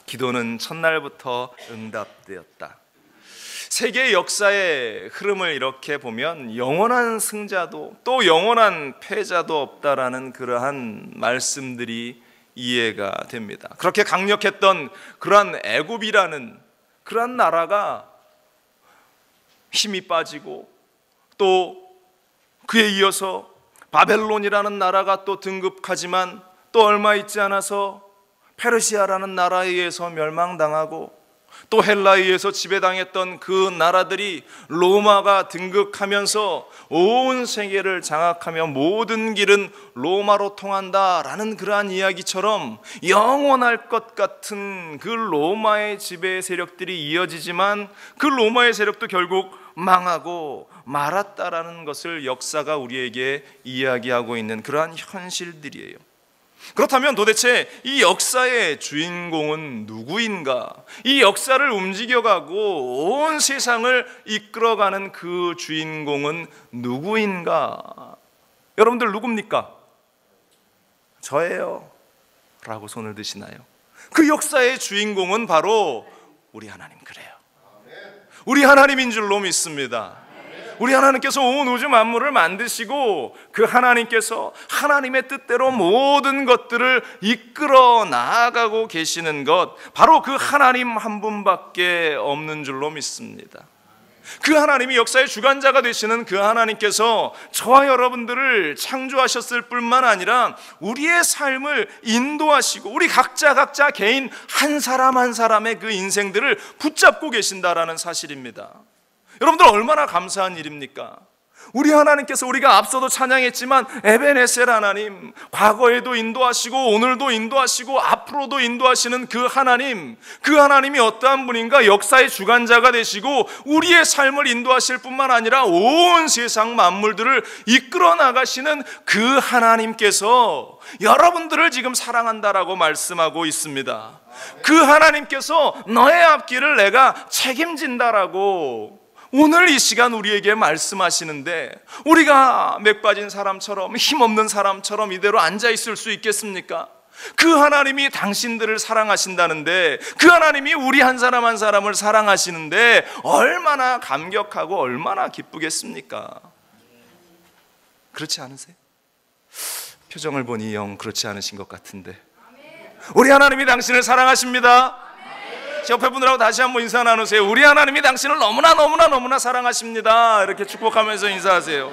기도는 첫날부터 응답되었다. 세계 역사의 흐름을 이렇게 보면 영원한 승자도 또 영원한 패자도 없다라는 그러한 말씀들이 이해가 됩니다. 그렇게 강력했던 그러한 애굽이라는 그러한 나라가 힘이 빠지고 또 그에 이어서 바벨론이라는 나라가 또 등극하지만 또 얼마 있지 않아서 페르시아라는 나라에 의해서 멸망당하고 또 헬라에 의해서 지배당했던 그 나라들이 로마가 등극하면서 온 세계를 장악하며 모든 길은 로마로 통한다라는 그러한 이야기처럼 영원할 것 같은 그 로마의 지배 세력들이 이어지지만 그 로마의 세력도 결국 망하고 말았다라는 것을 역사가 우리에게 이야기하고 있는 그러한 현실들이에요. 그렇다면 도대체 이 역사의 주인공은 누구인가? 이 역사를 움직여가고 온 세상을 이끌어가는 그 주인공은 누구인가? 여러분들 누굽니까? 저예요 라고 손을 드시나요? 그 역사의 주인공은 바로 우리 하나님. 그래요, 우리 하나님인 줄로 믿습니다. 우리 하나님께서 온 우주 만물을 만드시고 그 하나님께서 하나님의 뜻대로 모든 것들을 이끌어 나아가고 계시는 것, 바로 그 하나님 한 분밖에 없는 줄로 믿습니다. 그 하나님이 역사의 주관자가 되시는 그 하나님께서 저와 여러분들을 창조하셨을 뿐만 아니라 우리의 삶을 인도하시고 우리 각자 개인 한 사람 한 사람의 그 인생들을 붙잡고 계신다라는 사실입니다. 여러분들 얼마나 감사한 일입니까? 우리 하나님께서 우리가 앞서도 찬양했지만 에베네셀 하나님, 과거에도 인도하시고 오늘도 인도하시고 앞으로도 인도하시는 그 하나님이 어떠한 분인가? 역사의 주관자가 되시고 우리의 삶을 인도하실 뿐만 아니라 온 세상 만물들을 이끌어 나가시는 그 하나님께서 여러분들을 지금 사랑한다라고 말씀하고 있습니다. 그 하나님께서 너의 앞길을 내가 책임진다라고 오늘 이 시간 우리에게 말씀하시는데 우리가 맥 빠진 사람처럼 힘없는 사람처럼 이대로 앉아있을 수 있겠습니까? 그 하나님이 당신들을 사랑하신다는데, 그 하나님이 우리 한 사람 한 사람을 사랑하시는데 얼마나 감격하고 얼마나 기쁘겠습니까? 그렇지 않으세요? 표정을 보니 영 그렇지 않으신 것 같은데 우리 하나님이 당신을 사랑하십니다. 옆에 분들하고 다시 한번 인사 나누세요. 우리 하나님이 당신을 너무나 사랑하십니다. 이렇게 축복하면서 인사하세요.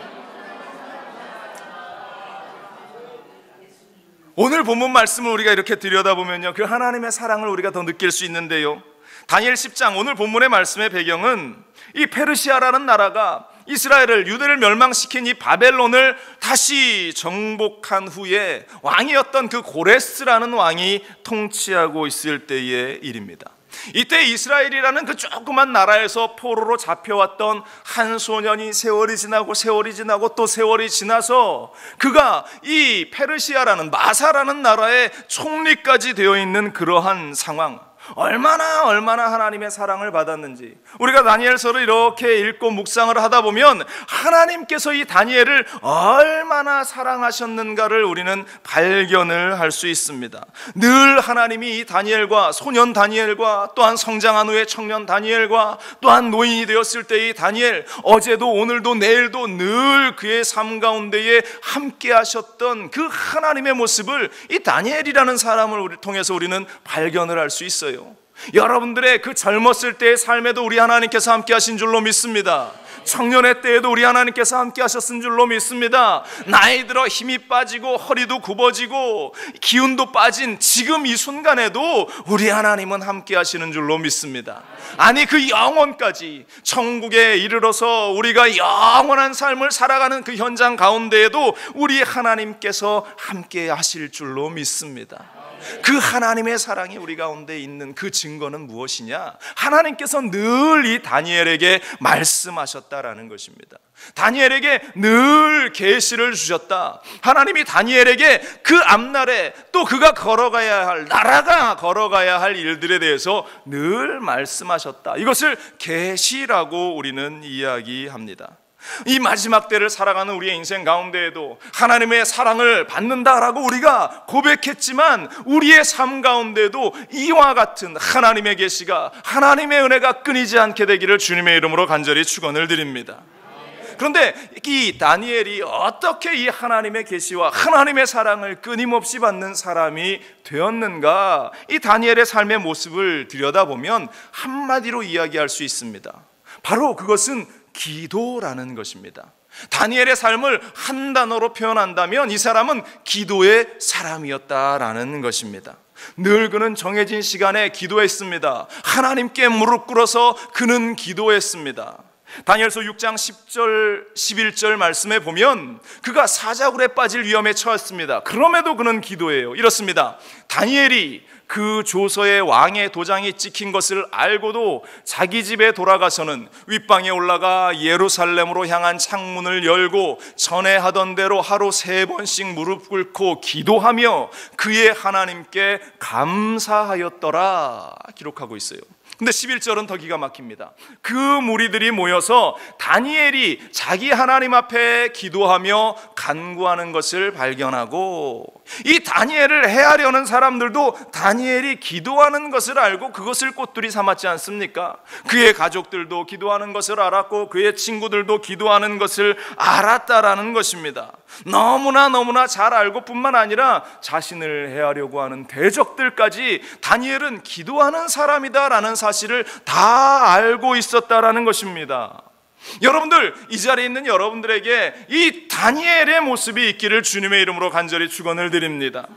오늘 본문 말씀을 우리가 이렇게 들여다보면요, 그 하나님의 사랑을 우리가 더 느낄 수 있는데요, 다니엘 10장 오늘 본문의 말씀의 배경은 이 페르시아라는 나라가 이스라엘을, 유대를 멸망시킨 이 바벨론을 다시 정복한 후에 왕이었던 그 고레스라는 왕이 통치하고 있을 때의 일입니다. 이때 이스라엘이라는 그 조그만 나라에서 포로로 잡혀왔던 한 소년이 세월이 지나고 또 세월이 지나서 그가 이 페르시아라는 마사라는 나라의 총리까지 되어 있는 그러한 상황, 얼마나 하나님의 사랑을 받았는지 우리가 다니엘서를 이렇게 읽고 묵상을 하다 보면 하나님께서 이 다니엘을 얼마나 사랑하셨는가를 우리는 발견을 할 수 있습니다. 늘 하나님이 이 다니엘과, 소년 다니엘과, 또한 성장한 후에 청년 다니엘과, 또한 노인이 되었을 때의 다니엘, 어제도 오늘도 내일도 늘 그의 삶 가운데에 함께 하셨던 그 하나님의 모습을 이 다니엘이라는 사람을 통해서 우리는 발견을 할 수 있어요. 여러분들의 그 젊었을 때의 삶에도 우리 하나님께서 함께 하신 줄로 믿습니다. 청년의 때에도 우리 하나님께서 함께 하셨은 줄로 믿습니다. 나이 들어 힘이 빠지고 허리도 굽어지고 기운도 빠진 지금 이 순간에도 우리 하나님은 함께 하시는 줄로 믿습니다. 아니 그 영원까지 천국에 이르러서 우리가 영원한 삶을 살아가는 그 현장 가운데에도 우리 하나님께서 함께 하실 줄로 믿습니다. 그 하나님의 사랑이 우리 가운데 있는 그 증거는 무엇이냐? 하나님께서 늘 이 다니엘에게 말씀하셨다라는 것입니다. 다니엘에게 늘 계시를 주셨다. 하나님이 다니엘에게 그 앞날에 또 그가 걸어가야 할, 나라가 걸어가야 할 일들에 대해서 늘 말씀하셨다. 이것을 계시라고 우리는 이야기합니다. 이 마지막 때를 살아가는 우리의 인생 가운데에도 하나님의 사랑을 받는다라고 우리가 고백했지만 우리의 삶 가운데도 이와 같은 하나님의 계시가, 하나님의 은혜가 끊이지 않게 되기를 주님의 이름으로 간절히 축원을 드립니다. 그런데 이 다니엘이 어떻게 이 하나님의 계시와 하나님의 사랑을 끊임없이 받는 사람이 되었는가? 이 다니엘의 삶의 모습을 들여다보면 한마디로 이야기할 수 있습니다. 바로 그것은 기도라는 것입니다. 다니엘의 삶을 한 단어로 표현한다면 이 사람은 기도의 사람이었다라는 것입니다. 늘 그는 정해진 시간에 기도했습니다. 하나님께 무릎 꿇어서 그는 기도했습니다. 다니엘서 6장 10절 11절 말씀에 보면 그가 사자굴에 빠질 위험에 처했습니다. 그럼에도 그는 기도해요. 이렇습니다. 다니엘이 그 조서에 왕의 도장이 찍힌 것을 알고도 자기 집에 돌아가서는 윗방에 올라가 예루살렘으로 향한 창문을 열고 전에 하던 대로 하루 3번씩 무릎 꿇고 기도하며 그의 하나님께 감사하였더라 기록하고 있어요. 근데 11절은 더 기가 막힙니다. 그 무리들이 모여서 다니엘이 자기 하나님 앞에 기도하며 간구하는 것을 발견하고, 이 다니엘을 해하려는 사람들도 다니엘이 기도하는 것을 알고 그것을 꽃들이 삼았지 않습니까? 그의 가족들도 기도하는 것을 알았고 그의 친구들도 기도하는 것을 알았다라는 것입니다. 너무나 잘 알고 뿐만 아니라 자신을 해하려고 하는 대적들까지 다니엘은 기도하는 사람이다라는 사실을 다 알고 있었다라는 것입니다. 여러분들, 이 자리에 있는 여러분들에게 이 다니엘의 모습이 있기를 주님의 이름으로 간절히 축원을 드립니다.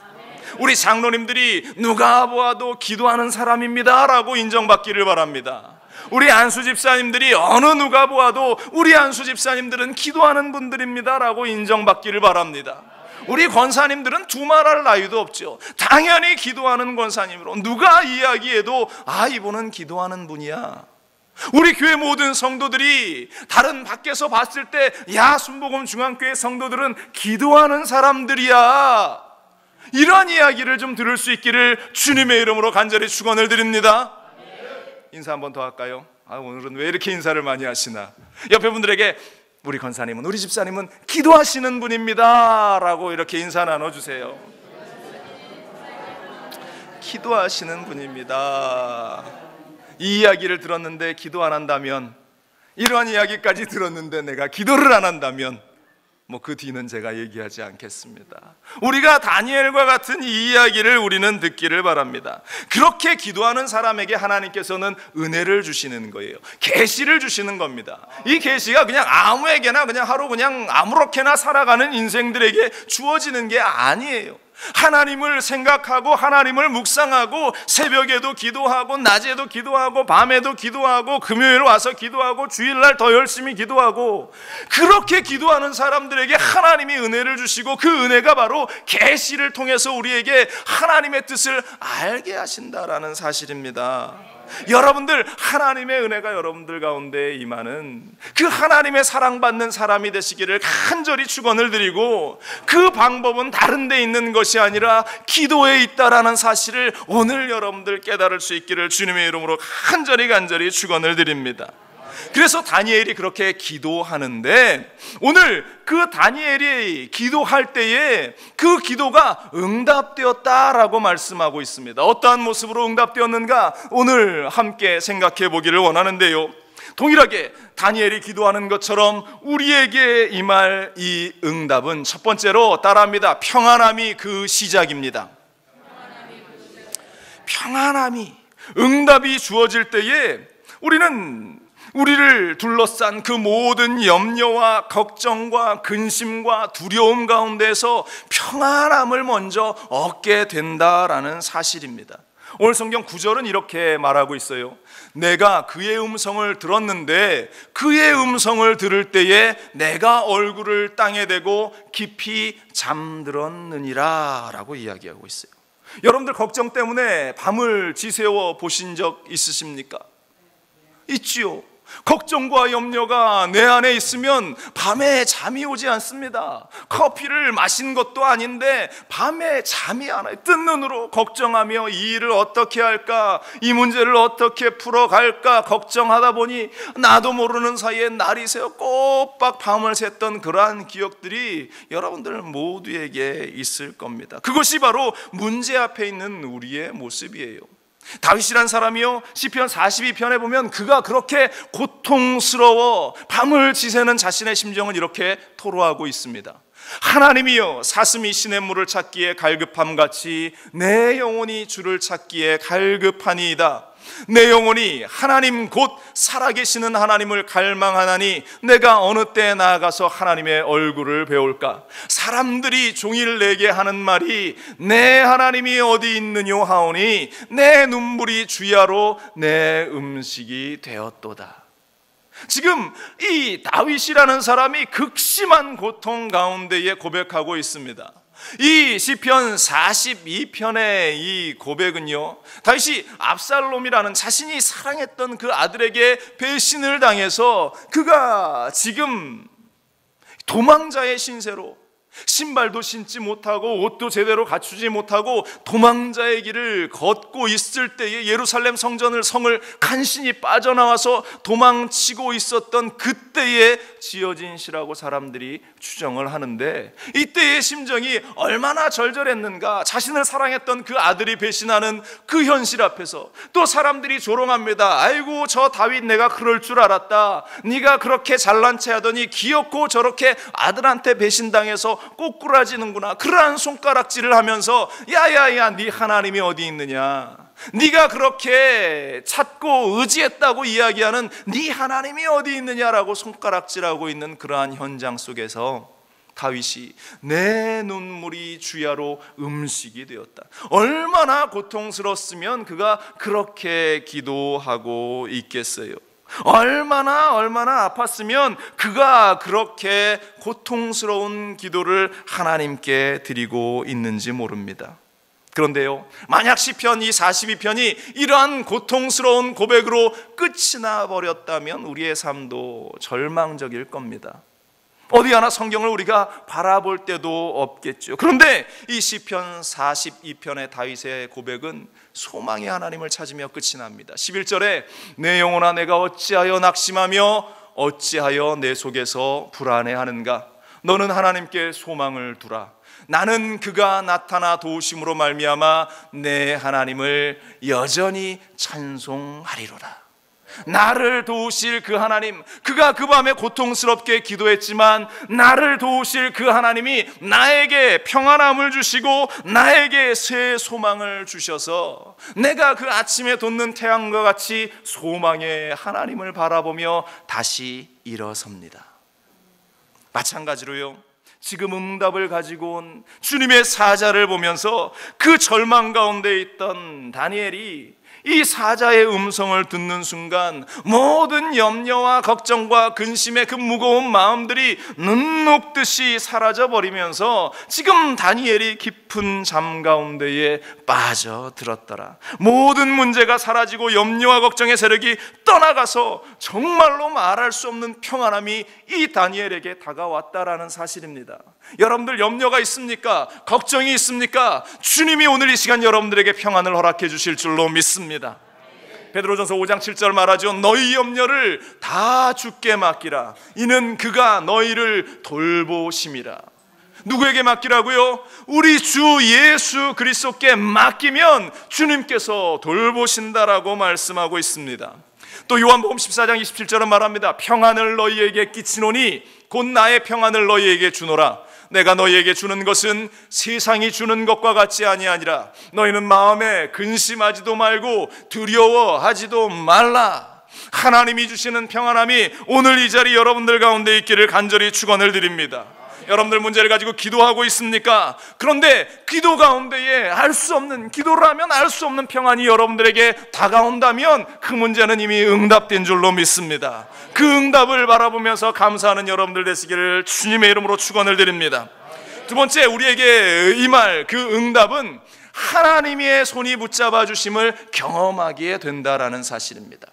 우리 장로님들이 누가 보아도 기도하는 사람입니다 라고 인정받기를 바랍니다. 우리 안수 집사님들이 어느 누가 보아도 우리 안수 집사님들은 기도하는 분들입니다 라고 인정받기를 바랍니다. 우리 권사님들은 두말할 나위도 없죠. 당연히 기도하는 권사님으로 누가 이야기해도 이분은 기도하는 분이야. 우리 교회 모든 성도들이 다른 밖에서 봤을 때 순복음 중앙교회 성도들은 기도하는 사람들이야, 이런 이야기를 좀 들을 수 있기를 주님의 이름으로 간절히 축원을 드립니다. 인사 한 번 더 할까요? 오늘은 왜 이렇게 인사를 많이 하시나? 옆에 분들에게 우리 권사님은, 우리 집사님은 기도하시는 분입니다 라고 이렇게 인사 나눠주세요. 기도하시는 분입니다. 이 이야기를 들었는데 기도 안 한다면, 이러한 이야기까지 들었는데 내가 기도를 안 한다면 그 뒤는 제가 얘기하지 않겠습니다. 우리가 다니엘과 같은 이 이야기를 우리는 듣기를 바랍니다. 그렇게 기도하는 사람에게 하나님께서는 은혜를 주시는 거예요. 계시를 주시는 겁니다. 이 계시가 그냥 아무에게나 그냥 하루 그냥 아무렇게나 살아가는 인생들에게 주어지는 게 아니에요. 하나님을 생각하고 하나님을 묵상하고 새벽에도 기도하고 낮에도 기도하고 밤에도 기도하고 금요일 와서 기도하고 주일날 더 열심히 기도하고, 그렇게 기도하는 사람들에게 하나님이 은혜를 주시고 그 은혜가 바로 계시를 통해서 우리에게 하나님의 뜻을 알게 하신다라는 사실입니다. 여러분들, 하나님의 은혜가 여러분들 가운데 임하는 그 하나님의 사랑받는 사람이 되시기를 간절히 축원을 드리고, 그 방법은 다른 데 있는 것이 아니라 기도에 있다라는 사실을 오늘 여러분들 깨달을 수 있기를 주님의 이름으로 간절히 축원을 드립니다. 그래서 다니엘이 그렇게 기도하는데, 오늘 그 다니엘이 기도할 때에 그 기도가 응답되었다라고 말씀하고 있습니다. 어떠한 모습으로 응답되었는가 오늘 함께 생각해 보기를 원하는데요, 동일하게 다니엘이 기도하는 것처럼 우리에게 임할 이 응답은 첫 번째로 따라합니다. 평안함이 그 시작입니다. 평안함이, 응답이 주어질 때에 우리를 둘러싼 그 모든 염려와 걱정과 근심과 두려움 가운데서 평안함을 먼저 얻게 된다라는 사실입니다. 오늘 성경 구절은 이렇게 말하고 있어요. 내가 그의 음성을 들었는데 그의 음성을 들을 때에 내가 얼굴을 땅에 대고 깊이 잠들었느니라 라고 이야기하고 있어요. 여러분들 걱정 때문에 밤을 지새워 보신 적 있으십니까? 있지요. 걱정과 염려가 내 안에 있으면 밤에 잠이 오지 않습니다. 커피를 마신 것도 아닌데 밤에 잠이 안 와요. 뜬 눈으로 걱정하며 이 일을 어떻게 할까, 이 문제를 어떻게 풀어갈까 걱정하다 보니 나도 모르는 사이에 날이 새어 꼬박 밤을 샜던 그러한 기억들이 여러분들 모두에게 있을 겁니다. 그것이 바로 문제 앞에 있는 우리의 모습이에요. 다윗이란 사람이요, 시편 42편에 보면 그가 그렇게 고통스러워 밤을 지새는 자신의 심정을 이렇게 토로하고 있습니다. 하나님이여, 사슴이 시냇물을 찾기에 갈급함같이 내 영혼이 주를 찾기에 갈급하니이다. 내 영혼이 하나님 곧 살아계시는 하나님을 갈망하나니 내가 어느 때에 나아가서 하나님의 얼굴을 배울까? 사람들이 종일 내게 하는 말이 내 하나님이 어디 있느뇨 하오니 내 눈물이 주야로 내 음식이 되었도다. 지금 이 다윗이라는 사람이 극심한 고통 가운데에 고백하고 있습니다. 이 시편 42편의 이 고백은요, 다윗이 압살롬이라는 자신이 사랑했던 그 아들에게 배신을 당해서 그가 지금 도망자의 신세로 신발도 신지 못하고 옷도 제대로 갖추지 못하고 도망자의 길을 걷고 있을 때에 예루살렘 성을 간신히 빠져나와서 도망치고 있었던 그때에 지어진 시라고 사람들이 추정을 하는데, 이때의 심정이 얼마나 절절했는가. 자신을 사랑했던 그 아들이 배신하는 그 현실 앞에서 또 사람들이 조롱합니다. 아이고 저 다윗 내가 그럴 줄 알았다. 네가 그렇게 잘난 체 하더니 귀엽고 저렇게 아들한테 배신당해서 꼬꾸라지는구나. 그러한 손가락질을 하면서 야야야 네 하나님이 어디 있느냐, 네가 그렇게 찾고 의지했다고 이야기하는 네 하나님이 어디 있느냐라고 손가락질하고 있는 그러한 현장 속에서 다윗이 내 눈물이 주야로 음식이 되었다. 얼마나 고통스러웠으면 그가 그렇게 기도하고 있겠어요. 얼마나 아팠으면 그가 그렇게 고통스러운 기도를 하나님께 드리고 있는지 모릅니다. 그런데요, 만약 시편 이 42편이 이러한 고통스러운 고백으로 끝이 나버렸다면 우리의 삶도 절망적일 겁니다. 어디 하나 성경을 우리가 바라볼 때도 없겠죠. 그런데 이 시편 42편의 다윗의 고백은 소망의 하나님을 찾으며 끝이 납니다. 11절에 내 영혼아 내가 어찌하여 낙심하며 어찌하여 내 속에서 불안해하는가. 너는 하나님께 소망을 두라. 나는 그가 나타나 도우심으로 말미암아 내 하나님을 여전히 찬송하리로다. 나를 도우실 그 하나님, 그가 그 밤에 고통스럽게 기도했지만 나를 도우실 그 하나님이 나에게 평안함을 주시고 나에게 새 소망을 주셔서 내가 그 아침에 돋는 태양과 같이 소망의 하나님을 바라보며 다시 일어섭니다. 마찬가지로요, 지금 응답을 가지고 온 주님의 사자를 보면서 그 절망 가운데 있던 다니엘이 이 사자의 음성을 듣는 순간 모든 염려와 걱정과 근심의 그 무거운 마음들이 눈 녹듯이 사라져버리면서 지금 다니엘이 깊은 잠 가운데에 빠져들었더라. 모든 문제가 사라지고 염려와 걱정의 세력이 떠나가서 정말로 말할 수 없는 평안함이 이 다니엘에게 다가왔다라는 사실입니다. 여러분들 염려가 있습니까? 걱정이 있습니까? 주님이 오늘 이 시간 여러분들에게 평안을 허락해 주실 줄로 믿습니다. 베드로전서 5장 7절 말하죠. 너희 염려를 다 주께 맡기라. 이는 그가 너희를 돌보심이라. 누구에게 맡기라고요? 우리 주 예수 그리스도께 맡기면 주님께서 돌보신다라고 말씀하고 있습니다. 또 요한복음 14장 27절은 말합니다. 평안을 너희에게 끼치노니 곧 나의 평안을 너희에게 주노라. 내가 너희에게 주는 것은 세상이 주는 것과 같지 아니하니라. 너희는 마음에 근심하지도 말고 두려워하지도 말라. 하나님이 주시는 평안함이 오늘 이 자리 여러분들 가운데 있기를 간절히 축원을 드립니다. 여러분들 문제를 가지고 기도하고 있습니까? 그런데 기도 가운데에 기도를 하면 알 수 없는 평안이 여러분들에게 다가온다면 그 문제는 이미 응답된 줄로 믿습니다. 그 응답을 바라보면서 감사하는 여러분들 되시기를 주님의 이름으로 축원을 드립니다. 두 번째, 우리에게 임할 그 응답은 하나님의 손이 붙잡아 주심을 경험하게 된다라는 사실입니다.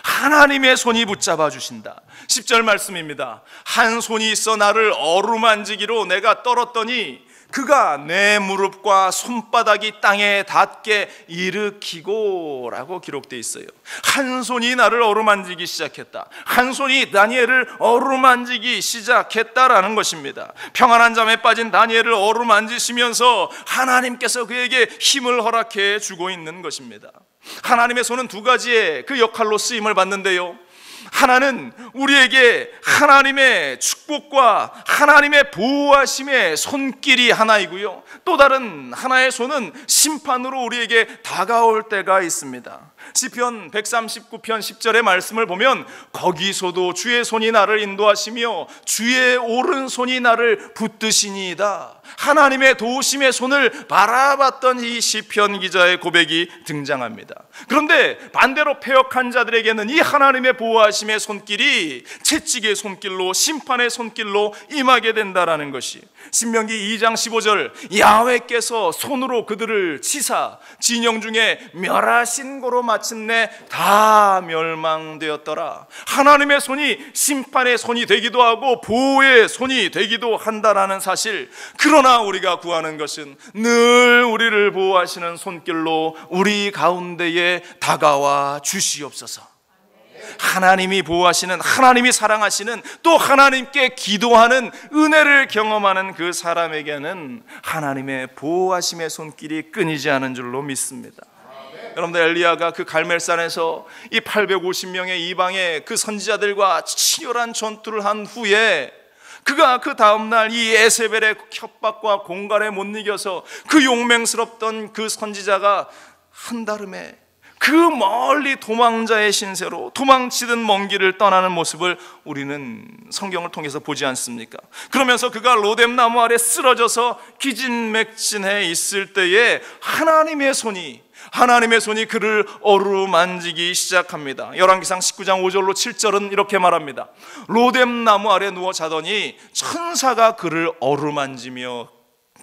하나님의 손이 붙잡아 주신다. 10절 말씀입니다. 한 손이 있어 나를 어루만지기로 내가 떨었더니 그가 내 무릎과 손바닥이 땅에 닿게 일으키고 라고 기록되어 있어요. 한 손이 나를 어루만지기 시작했다. 한 손이 다니엘을 어루만지기 시작했다라는 것입니다. 평안한 잠에 빠진 다니엘을 어루만지시면서 하나님께서 그에게 힘을 허락해 주고 있는 것입니다. 하나님의 손은 두 가지의 그 역할로 쓰임을 받는데요, 하나는 우리에게 하나님의 축복과 하나님의 보호하심의 손길이 하나이고요, 또 다른 하나의 손은 심판으로 우리에게 다가올 때가 있습니다. 시편 139편 10절의 말씀을 보면 거기서도 주의 손이 나를 인도하시며 주의 오른손이 나를 붙드시니이다. 하나님의 도우심의 손을 바라봤던 이 시편 기자의 고백이 등장합니다. 그런데 반대로 패역한 자들에게는 이 하나님의 보호하심의 손길이 채찍의 손길로, 심판의 손길로 임하게 된다라는 것이 신명기 2장 15절, 야훼께서 손으로 그들을 치사 진영 중에 멸하신 고로 마침내 다 멸망되었더라. 하나님의 손이 심판의 손이 되기도 하고 보호의 손이 되기도 한다라는 사실, 그러나 우리가 구하는 것은 늘 우리를 보호하시는 손길로 우리 가운데에 다가와 주시옵소서. 하나님이 보호하시는, 하나님이 사랑하시는, 또 하나님께 기도하는 은혜를 경험하는 그 사람에게는 하나님의 보호하심의 손길이 끊이지 않은 줄로 믿습니다. 여러분들, 엘리야가 그 갈멜산에서 이 850명의 이방의 그 선지자들과 치열한 전투를 한 후에 그가 그 다음날 이 에세벨의 협박과 공갈에 못 이겨서 그 용맹스럽던 그 선지자가 한달음에 그 멀리 도망자의 신세로 도망치던 먼 길을 떠나는 모습을 우리는 성경을 통해서 보지 않습니까? 그러면서 그가 로뎀 나무 아래 쓰러져서 기진맥진해 있을 때에 하나님의 손이 그를 어루만지기 시작합니다. 열왕기상 19장 5절로 7절은 이렇게 말합니다. 로뎀 나무 아래 누워 자더니 천사가 그를 어루만지며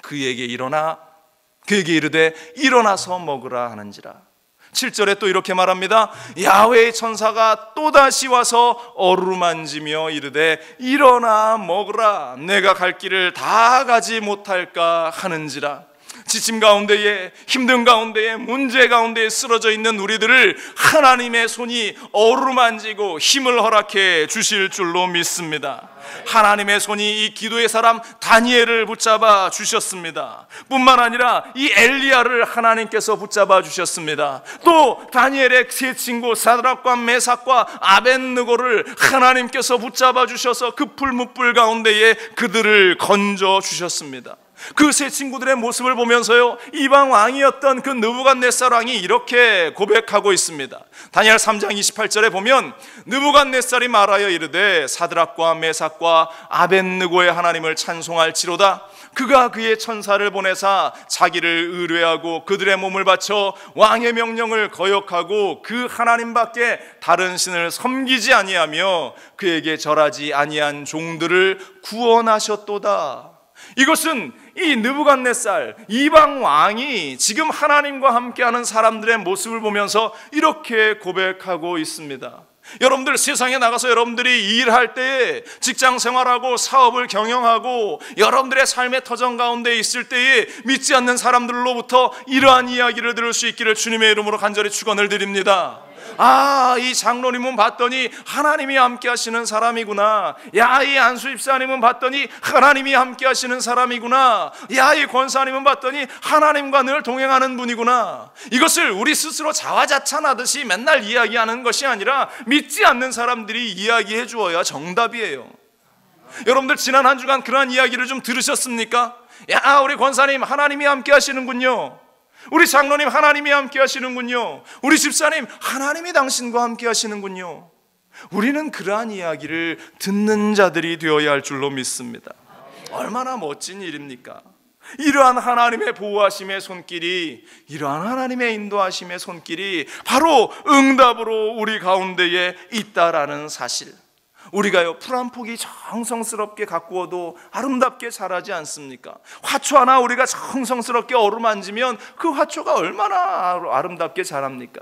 그에게 이르되 일어나서 먹으라 하는지라. 7절에 또 이렇게 말합니다. 야훼의 천사가 또다시 와서 어루만지며 이르되 일어나 먹으라, 내가 갈 길을 다 가지 못할까 하는지라. 지침 가운데에, 힘든 가운데에, 문제 가운데에 쓰러져 있는 우리들을 하나님의 손이 어루만지고 힘을 허락해 주실 줄로 믿습니다. 하나님의 손이 이 기도의 사람 다니엘을 붙잡아 주셨습니다. 뿐만 아니라 이 엘리야를 하나님께서 붙잡아 주셨습니다. 또 다니엘의 세 친구 사드락과 메삭과 아벳느고를 하나님께서 붙잡아 주셔서 그 풀무불 가운데에 그들을 건져 주셨습니다. 그 세 친구들의 모습을 보면서요, 이방 왕이었던 그 느부갓네살 왕이 이렇게 고백하고 있습니다. 다니엘 3장 28절에 보면 느부갓네살이 말하여 이르되 사드락과 메삭과 아벳느고의 하나님을 찬송할지로다. 그가 그의 천사를 보내사 자기를 의뢰하고 그들의 몸을 바쳐 왕의 명령을 거역하고 그 하나님밖에 다른 신을 섬기지 아니하며 그에게 절하지 아니한 종들을 구원하셨도다. 이것은 이 느부갓네살 이방 왕이 지금 하나님과 함께하는 사람들의 모습을 보면서 이렇게 고백하고 있습니다. 여러분들, 세상에 나가서 여러분들이 일할 때에, 직장 생활하고 사업을 경영하고 여러분들의 삶의 터전 가운데 있을 때에 믿지 않는 사람들로부터 이러한 이야기를 들을 수 있기를 주님의 이름으로 간절히 축원을 드립니다. 아, 이 장로님은 봤더니 하나님이 함께 하시는 사람이구나. 야, 이 안수 집사님은 봤더니 하나님이 함께 하시는 사람이구나. 야, 이 권사님은 봤더니 하나님과 늘 동행하는 분이구나. 이것을 우리 스스로 자화자찬하듯이 맨날 이야기하는 것이 아니라 믿지 않는 사람들이 이야기해 주어야 정답이에요. 여러분들, 지난 한 주간 그러한 이야기를 좀 들으셨습니까? 야, 우리 권사님 하나님이 함께 하시는군요. 우리 장로님 하나님이 함께 하시는군요. 우리 집사님 하나님이 당신과 함께 하시는군요. 우리는 그러한 이야기를 듣는 자들이 되어야 할 줄로 믿습니다. 얼마나 멋진 일입니까? 이러한 하나님의 보호하심의 손길이, 이러한 하나님의 인도하심의 손길이 바로 응답으로 우리 가운데에 있다라는 사실. 우리가요, 풀 한 폭이 정성스럽게 가꾸어도 아름답게 자라지 않습니까? 화초 하나 우리가 정성스럽게 어루만지면 그 화초가 얼마나 아름답게 자랍니까?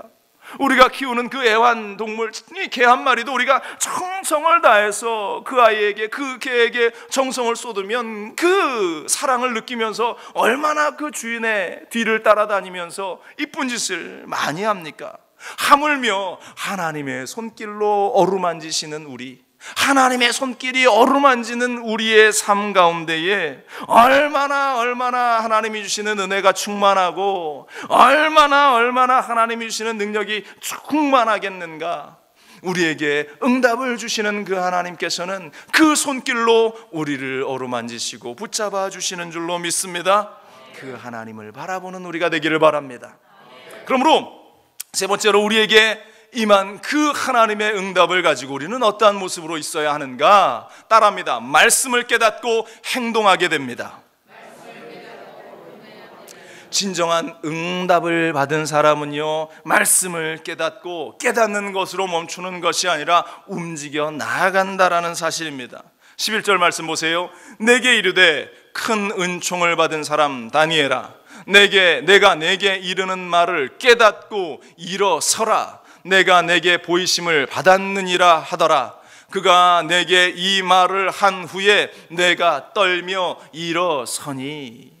우리가 키우는 그 애완동물, 이 개 한 마리도 우리가 정성을 다해서 그 아이에게, 그 개에게 정성을 쏟으면 그 사랑을 느끼면서 얼마나 그 주인의 뒤를 따라다니면서 이쁜 짓을 많이 합니까? 하물며 하나님의 손길로 어루만지시는 우리, 하나님의 손길이 어루만지는 우리의 삶 가운데에 얼마나 하나님이 주시는 은혜가 충만하고 얼마나 하나님이 주시는 능력이 충만하겠는가. 우리에게 응답을 주시는 그 하나님께서는 그 손길로 우리를 어루만지시고 붙잡아 주시는 줄로 믿습니다. 그 하나님을 바라보는 우리가 되기를 바랍니다. 그러므로 세 번째로 우리에게 임한 그 하나님의 응답을 가지고 우리는 어떠한 모습으로 있어야 하는가? 따라합니다. 말씀을 깨닫고 행동하게 됩니다. 진정한 응답을 받은 사람은요, 말씀을 깨닫고 깨닫는 것으로 멈추는 것이 아니라 움직여 나아간다라는 사실입니다. 11절 말씀 보세요. 내게 이르되 큰 은총을 받은 사람 다니엘아, 내가 내게 이르는 말을 깨닫고 일어서라. 내가 내게 보이심을 받았느니라 하더라. 그가 내게 이 말을 한 후에 내가 떨며 일어서니.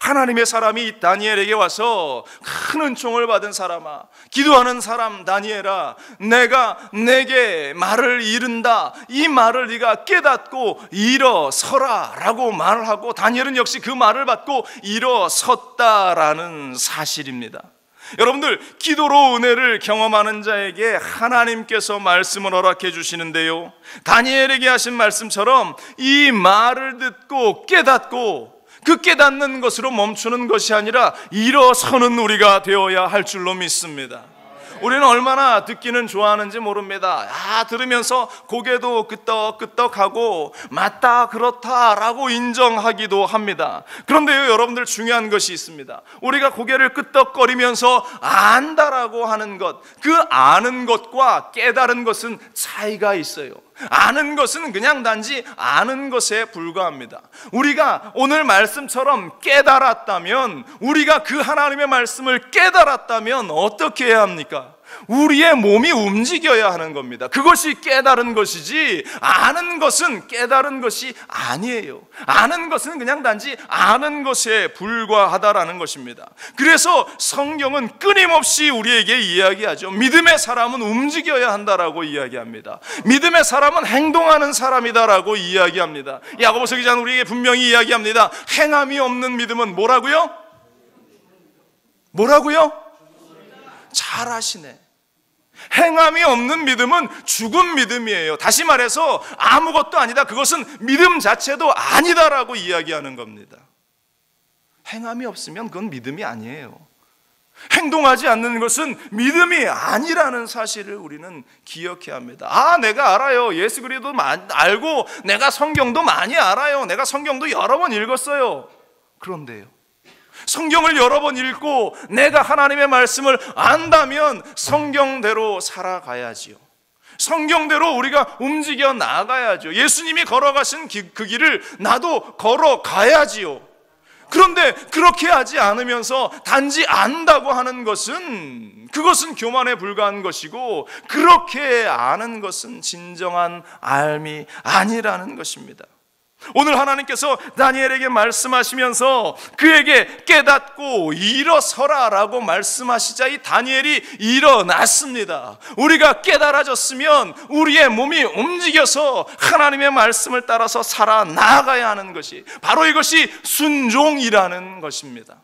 하나님의 사람이 다니엘에게 와서 큰 은총을 받은 사람아, 기도하는 사람 다니엘아, 내가 내게 말을 이른다. 이 말을 네가 깨닫고 일어서라 라고 말을 하고, 다니엘은 역시 그 말을 받고 일어섰다라는 사실입니다. 여러분들, 기도로 은혜를 경험하는 자에게 하나님께서 말씀을 허락해 주시는데요, 다니엘에게 하신 말씀처럼 이 말을 듣고 깨닫고 그 깨닫는 것으로 멈추는 것이 아니라 일어서는 우리가 되어야 할 줄로 믿습니다. 우리는 얼마나 듣기는 좋아하는지 모릅니다. 들으면서 고개도 끄덕끄덕하고 맞다 그렇다라고 인정하기도 합니다. 그런데요, 여러분들, 중요한 것이 있습니다. 우리가 고개를 끄덕거리면서 안다라고 하는 것, 그 아는 것과 깨달은 것은 차이가 있어요. 아는 것은 그냥 단지 아는 것에 불과합니다. 우리가 오늘 말씀처럼 깨달았다면, 우리가 그 하나님의 말씀을 깨달았다면 어떻게 해야 합니까? 우리의 몸이 움직여야 하는 겁니다. 그것이 깨달은 것이지, 아는 것은 깨달은 것이 아니에요. 아는 것은 그냥 단지 아는 것에 불과하다라는 것입니다. 그래서 성경은 끊임없이 우리에게 이야기하죠. 믿음의 사람은 움직여야 한다라고 이야기합니다. 믿음의 사람은 행동하는 사람이다라고 이야기합니다. 야고보서 기자는 우리에게 분명히 이야기합니다. 행함이 없는 믿음은 뭐라고요? 잘 아시네. 행함이 없는 믿음은 죽은 믿음이에요. 다시 말해서 아무것도 아니다, 그것은 믿음 자체도 아니다라고 이야기하는 겁니다. 행함이 없으면 그건 믿음이 아니에요. 행동하지 않는 것은 믿음이 아니라는 사실을 우리는 기억해야 합니다. 내가 알아요. 예수 그리스도도 알고, 내가 성경도 많이 알아요. 내가 성경도 여러 번 읽었어요. 그런데요, 성경을 여러 번 읽고 내가 하나님의 말씀을 안다면 성경대로 살아가야지요. 성경대로 우리가 움직여 나가야죠. 예수님이 걸어가신 그 길을 나도 걸어가야지요. 그런데 그렇게 하지 않으면서 단지 안다고 하는 것은, 그것은 교만에 불과한 것이고, 그렇게 아는 것은 진정한 알미 아니라는 것입니다. 오늘 하나님께서 다니엘에게 말씀하시면서 그에게 깨닫고 일어서라 라고 말씀하시자 이 다니엘이 일어났습니다. 우리가 깨달아졌으면 우리의 몸이 움직여서 하나님의 말씀을 따라서 살아나가야 하는 것이, 바로 이것이 순종이라는 것입니다.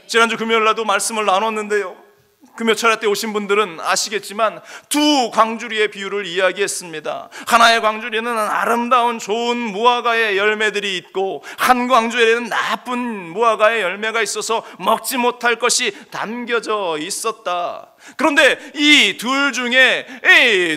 지난주 금요일날도 말씀을 나눴는데요, 금요철야 때 오신 분들은 아시겠지만 두 광주리의 비유를 이야기했습니다. 하나의 광주리는 아름다운 좋은 무화과의 열매들이 있고, 한 광주리에는 나쁜 무화과의 열매가 있어서 먹지 못할 것이 담겨져 있었다. 그런데 이 둘 중에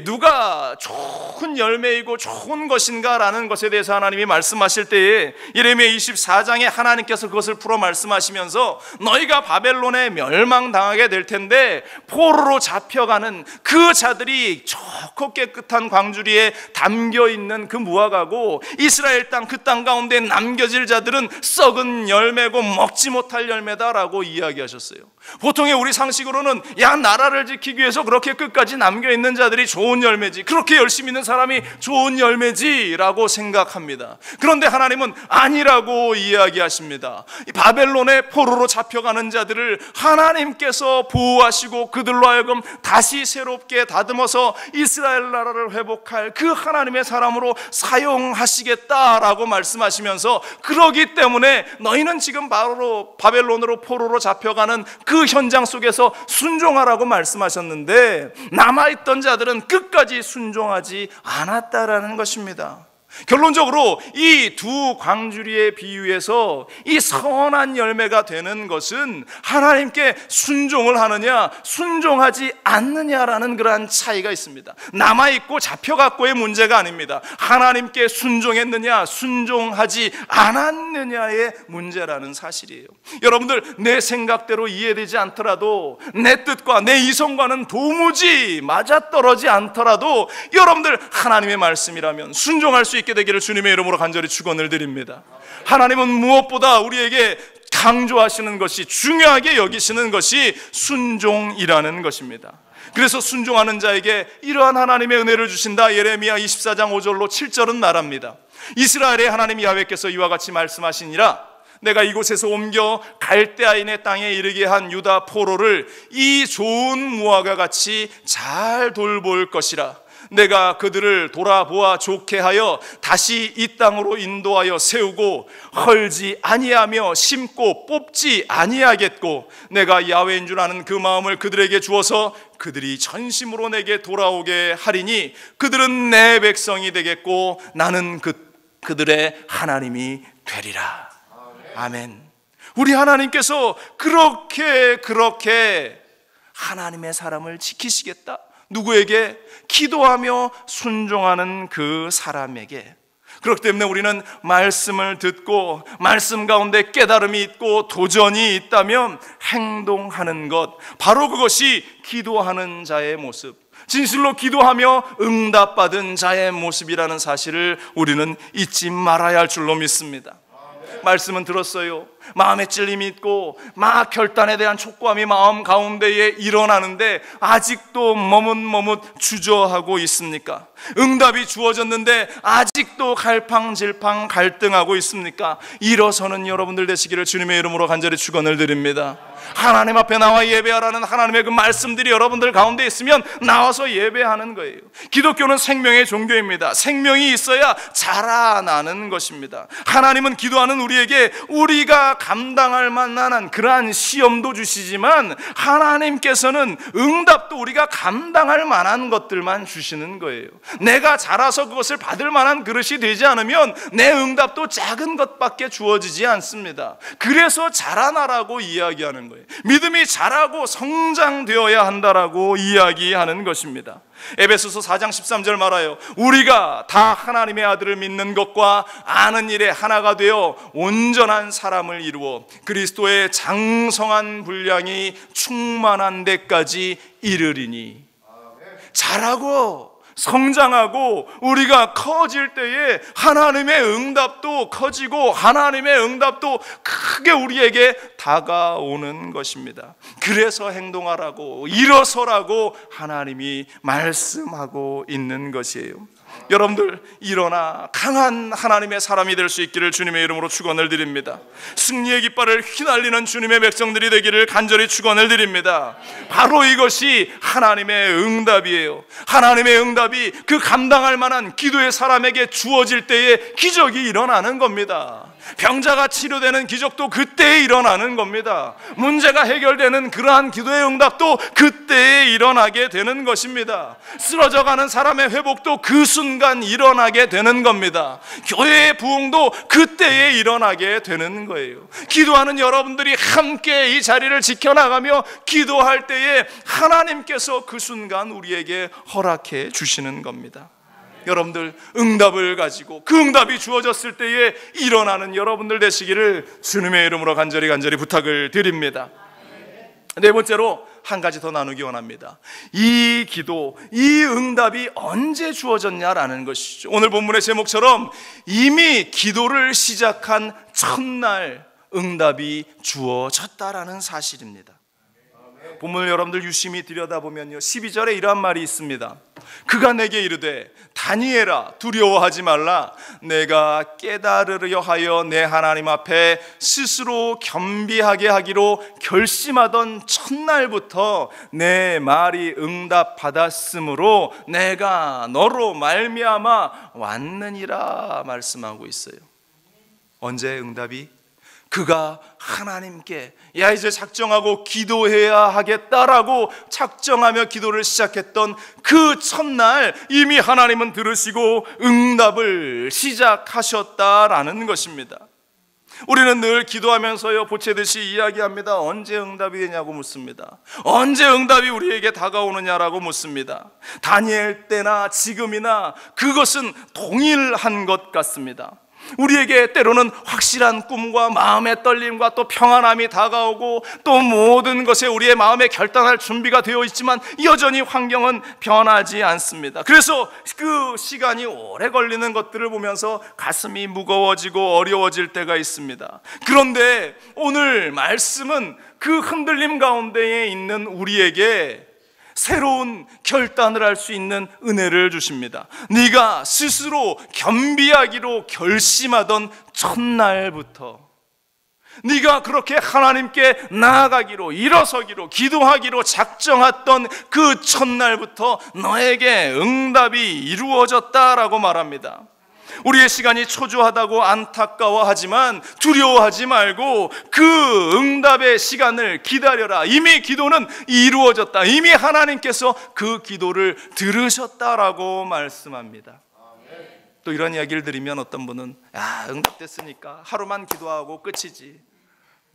누가 좋은 열매이고 좋은 것인가 라는 것에 대해서 하나님이 말씀하실 때에 예레미야 24장에 하나님께서 그것을 풀어 말씀하시면서 너희가 바벨론에 멸망당하게 될 텐데 있는데 포로로 잡혀가는 그 자들이 좋고 깨끗한 광주리에 담겨있는 그 무화과고, 이스라엘 땅 그 땅 가운데 남겨질 자들은 썩은 열매고 먹지 못할 열매다라고 이야기하셨어요. 보통의 우리 상식으로는 야, 나라를 지키기 위해서 그렇게 끝까지 남겨있는 자들이 좋은 열매지, 그렇게 열심히 있는 사람이 좋은 열매지 라고 생각합니다. 그런데 하나님은 아니라고 이야기하십니다. 이 바벨론의 포로로 잡혀가는 자들을 하나님께서 보호하시고 그들로 하여금 다시 새롭게 다듬어서 이스라엘 나라를 회복할 그 하나님의 사람으로 사용하시겠다라고 말씀하시면서, 그러기 때문에 너희는 지금 바로 바벨론으로 포로로 잡혀가는 그 현장 속에서 순종하라고 말씀하셨는데, 남아있던 자들은 끝까지 순종하지 않았다라는 것입니다. 결론적으로 이 두 광주리의 비유에서 이 선한 열매가 되는 것은 하나님께 순종을 하느냐 순종하지 않느냐라는 그러한 차이가 있습니다. 남아있고 잡혀갔고의 문제가 아닙니다. 하나님께 순종했느냐 순종하지 않았느냐의 문제라는 사실이에요. 여러분들, 내 생각대로 이해되지 않더라도, 내 뜻과 내 이성과는 도무지 맞아떨어지 않더라도 여러분들 하나님의 말씀이라면 순종할 수 있게 되기를 주님의 이름으로 간절히 축원을 드립니다. 하나님은 무엇보다 우리에게 강조하시는 것이, 중요하게 여기시는 것이 순종이라는 것입니다. 그래서 순종하는 자에게 이러한 하나님의 은혜를 주신다. 예레미야 24장 5절로 7절은 말합니다. 이스라엘의 하나님 야훼께서 이와 같이 말씀하시니라. 내가 이곳에서 옮겨 갈대아인의 땅에 이르게 한 유다 포로를 이 좋은 무화과 같이 잘 돌볼 것이라. 내가 그들을 돌아보아 좋게 하여 다시 이 땅으로 인도하여 세우고 헐지 아니하며 심고 뽑지 아니하겠고, 내가 야훼인 줄 아는 그 마음을 그들에게 주어서 그들이 전심으로 내게 돌아오게 하리니 그들은 내 백성이 되겠고 나는 그들의 하나님이 되리라. 아멘. 우리 하나님께서 그렇게 하나님의 사람을 지키시겠다. 누구에게? 기도하며 순종하는 그 사람에게. 그렇기 때문에 우리는 말씀을 듣고 말씀 가운데 깨달음이 있고 도전이 있다면 행동하는 것, 바로 그것이 기도하는 자의 모습, 진실로 기도하며 응답받은 자의 모습이라는 사실을 우리는 잊지 말아야 할 줄로 믿습니다. 말씀은 들었어요. 마음에 찔림이 있고 막 결단에 대한 촉구함이 마음 가운데에 일어나는데 아직도 머뭇머뭇 주저하고 있습니까? 응답이 주어졌는데 아직도 갈팡질팡 갈등하고 있습니까? 일어서는 여러분들 되시기를 주님의 이름으로 간절히 축원을 드립니다. 하나님 앞에 나와 예배하라는 하나님의 그 말씀들이 여러분들 가운데 있으면 나와서 예배하는 거예요. 기독교는 생명의 종교입니다. 생명이 있어야 자라나는 것입니다. 하나님은 기도하는 우리에게 우리가 감당할 만한 그러한 시험도 주시지만 하나님께서는 응답도 우리가 감당할 만한 것들만 주시는 거예요. 내가 자라서 그것을 받을 만한 그릇이 되지 않으면 내 응답도 작은 것밖에 주어지지 않습니다. 그래서 자라나라고 이야기하는 거예요. 믿음이 자라고 성장되어야 한다라고 이야기하는 것입니다. 에베소서 4장 13절 말하여 우리가 다 하나님의 아들을 믿는 것과 아는 일에 하나가 되어 온전한 사람을 이루어 그리스도의 장성한 분량이 충만한 데까지 이르리니. 자라고 성장하고 우리가 커질 때에 하나님의 응답도 커지고 하나님의 응답도 크게 우리에게 다가오는 것입니다. 그래서 행동하라고, 일어서라고 하나님이 말씀하고 있는 것이에요. 여러분들, 일어나 강한 하나님의 사람이 될 수 있기를 주님의 이름으로 축원을 드립니다. 승리의 깃발을 휘날리는 주님의 백성들이 되기를 간절히 축원을 드립니다. 바로 이것이 하나님의 응답이에요. 하나님의 응답이 그 감당할 만한 기도의 사람에게 주어질 때에 기적이 일어나는 겁니다. 병자가 치료되는 기적도 그때에 일어나는 겁니다. 문제가 해결되는 그러한 기도의 응답도 그때에 일어나게 되는 것입니다. 쓰러져가는 사람의 회복도 그 순간 일어나게 되는 겁니다. 교회의 부흥도 그때에 일어나게 되는 거예요. 기도하는 여러분들이 함께 이 자리를 지켜나가며 기도할 때에 하나님께서 그 순간 우리에게 허락해 주시는 겁니다. 여러분들, 응답을 가지고 그 응답이 주어졌을 때에 일어나는 여러분들 되시기를 주님의 이름으로 간절히 부탁을 드립니다. 네 번째로, 한 가지 더 나누기 원합니다. 이 기도, 이 응답이 언제 주어졌냐라는 것이죠. 오늘 본문의 제목처럼 이미 기도를 시작한 첫날 응답이 주어졌다라는 사실입니다. 본문을 여러분들 유심히 들여다보면요, 12절에 이러한 말이 있습니다. 그가 내게 이르되 다니엘아 두려워하지 말라. 내가 깨달으려 하여 내 하나님 앞에 스스로 겸비하게 하기로 결심하던 첫날부터 내 말이 응답받았으므로 내가 너로 말미암아 왔느니라 말씀하고 있어요. 언제 응답이? 그가 하나님께 야 이제 작정하고 기도해야 하겠다라고 작정하며 기도를 시작했던 그 첫날 이미 하나님은 들으시고 응답을 시작하셨다라는 것입니다. 우리는 늘 기도하면서요 보채듯이 이야기합니다. 언제 응답이 되냐고 묻습니다. 언제 응답이 우리에게 다가오느냐라고 묻습니다. 다니엘 때나 지금이나 그것은 동일한 것 같습니다. 우리에게 때로는 확실한 꿈과 마음의 떨림과 또 평안함이 다가오고 또 모든 것에 우리의 마음에 결단할 준비가 되어 있지만 여전히 환경은 변하지 않습니다. 그래서 그 시간이 오래 걸리는 것들을 보면서 가슴이 무거워지고 어려워질 때가 있습니다. 그런데 오늘 말씀은 그 흔들림 가운데에 있는 우리에게 새로운 결단을 할 수 있는 은혜를 주십니다. 네가 스스로 겸비하기로 결심하던 첫날부터 네가 그렇게 하나님께 나아가기로 일어서기로 기도하기로 작정했던 그 첫날부터 너에게 응답이 이루어졌다라고 말합니다. 우리의 시간이 초조하다고 안타까워하지만 두려워하지 말고 그 응답의 시간을 기다려라. 이미 기도는 이루어졌다. 이미 하나님께서 그 기도를 들으셨다라고 말씀합니다. 또 이런 이야기를 드리면 어떤 분은 응답됐으니까 하루만 기도하고 끝이지,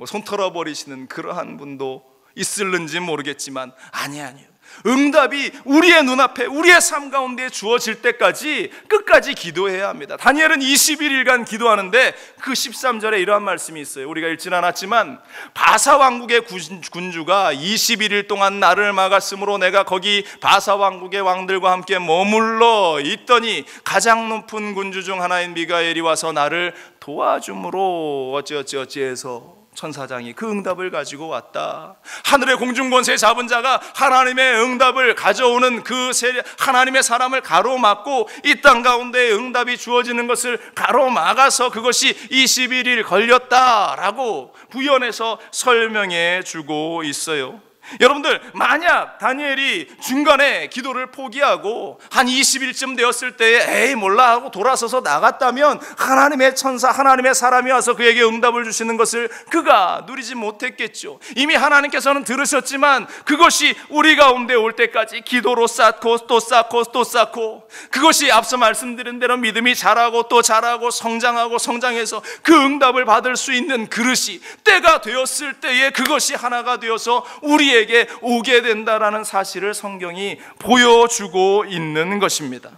손 털어버리시는 그러한 분도 있을는지 모르겠지만 아니에요. 응답이 우리의 눈앞에 우리의 삶 가운데 주어질 때까지 끝까지 기도해야 합니다. 다니엘은 21일간 기도하는데 그 13절에 이러한 말씀이 있어요. 우리가 읽진 않았지만 바사 왕국의 군주가 21일 동안 나를 막았으므로 내가 거기 바사 왕국의 왕들과 함께 머물러 있더니 가장 높은 군주 중 하나인 미가엘이 와서 나를 도와주므로 어찌어찌해서 천사장이 그 응답을 가지고 왔다. 하늘의 공중권세 잡은 자가 하나님의 응답을 가져오는 그 하나님의 사람을 가로막고 이 땅 가운데 응답이 주어지는 것을 가로막아서 그것이 21일 걸렸다라고 부연해서 설명해 주고 있어요. 여러분들, 만약 다니엘이 중간에 기도를 포기하고 한 20일쯤 되었을 때에 에이 몰라 하고 돌아서서 나갔다면 하나님의 천사, 하나님의 사람이 와서 그에게 응답을 주시는 것을 그가 누리지 못했겠죠. 이미 하나님께서는 들으셨지만 그것이 우리 가운데 올 때까지 기도로 쌓고 또 쌓고 또 쌓고, 그것이 앞서 말씀드린 대로 믿음이 자라고 또 자라고 성장하고 성장해서 그 응답을 받을 수 있는 그릇이 때가 되었을 때에 그것이 하나가 되어서 우리에게 오게 된다라는 사실을 성경이 보여주고 있는 것입니다.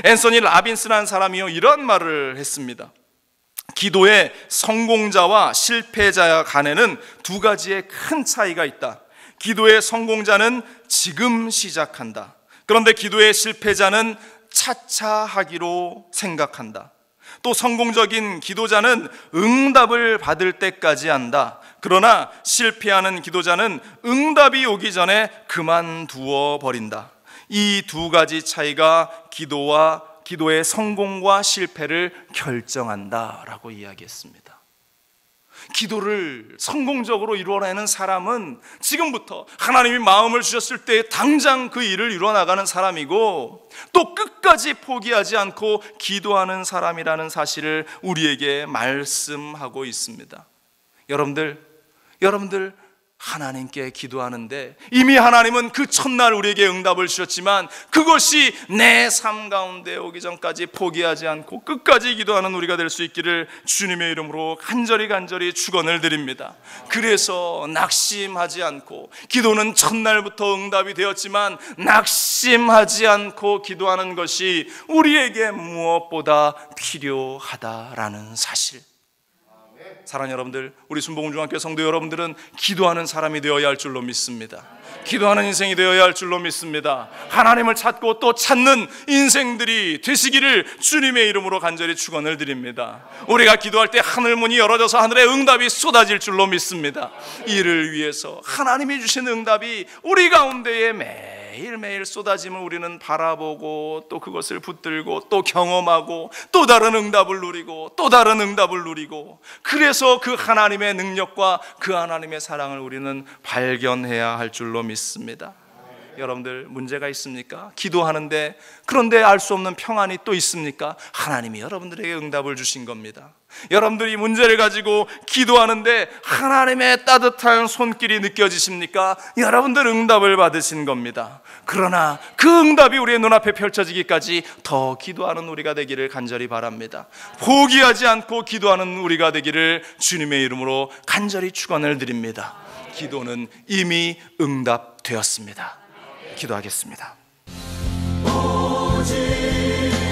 앤서니 라빈스라는 사람이요 이런 말을 했습니다. 기도의 성공자와 실패자 간에는 두 가지의 큰 차이가 있다. 기도의 성공자는 지금 시작한다. 그런데 기도의 실패자는 차차 하기로 생각한다. 또 성공적인 기도자는 응답을 받을 때까지 한다. 그러나 실패하는 기도자는 응답이 오기 전에 그만두어 버린다. 이 두 가지 차이가 기도의 성공과 실패를 결정한다라고 이야기했습니다. 기도를 성공적으로 이루어내는 사람은 지금부터 하나님이 마음을 주셨을 때 당장 그 일을 이루어나가는 사람이고, 또 끝까지 포기하지 않고 기도하는 사람이라는 사실을 우리에게 말씀하고 있습니다. 여러분들 하나님께 기도하는데 이미 하나님은 그 첫날 우리에게 응답을 주셨지만 그것이 내 삶 가운데 오기 전까지 포기하지 않고 끝까지 기도하는 우리가 될 수 있기를 주님의 이름으로 간절히 축원을 드립니다. 그래서 낙심하지 않고, 기도는 첫날부터 응답이 되었지만 낙심하지 않고 기도하는 것이 우리에게 무엇보다 필요하다라는 사실. 사랑하는 여러분들, 우리 순복음중학교 성도 여러분들은 기도하는 사람이 되어야 할 줄로 믿습니다. 기도하는 인생이 되어야 할 줄로 믿습니다. 하나님을 찾고 또 찾는 인생들이 되시기를 주님의 이름으로 간절히 축원을 드립니다. 우리가 기도할 때 하늘 문이 열어져서 하늘의 응답이 쏟아질 줄로 믿습니다. 이를 위해서 하나님이 주신 응답이 우리 가운데에 매일매일 쏟아짐을 우리는 바라보고 또 그것을 붙들고 또 경험하고 또 다른 응답을 누리고 또 다른 응답을 누리고, 그래서 그 하나님의 능력과 그 하나님의 사랑을 우리는 발견해야 할 줄로 믿습니다. 여러분들, 문제가 있습니까? 기도하는데 그런데 알 수 없는 평안이 또 있습니까? 하나님이 여러분들에게 응답을 주신 겁니다. 여러분들이 문제를 가지고 기도하는데 하나님의 따뜻한 손길이 느껴지십니까? 여러분들 응답을 받으신 겁니다. 그러나 그 응답이 우리의 눈앞에 펼쳐지기까지 더 기도하는 우리가 되기를 간절히 바랍니다. 포기하지 않고 기도하는 우리가 되기를 주님의 이름으로 간절히 축원을 드립니다. 기도는 이미 응답되었습니다. 기도하겠습니다. 오직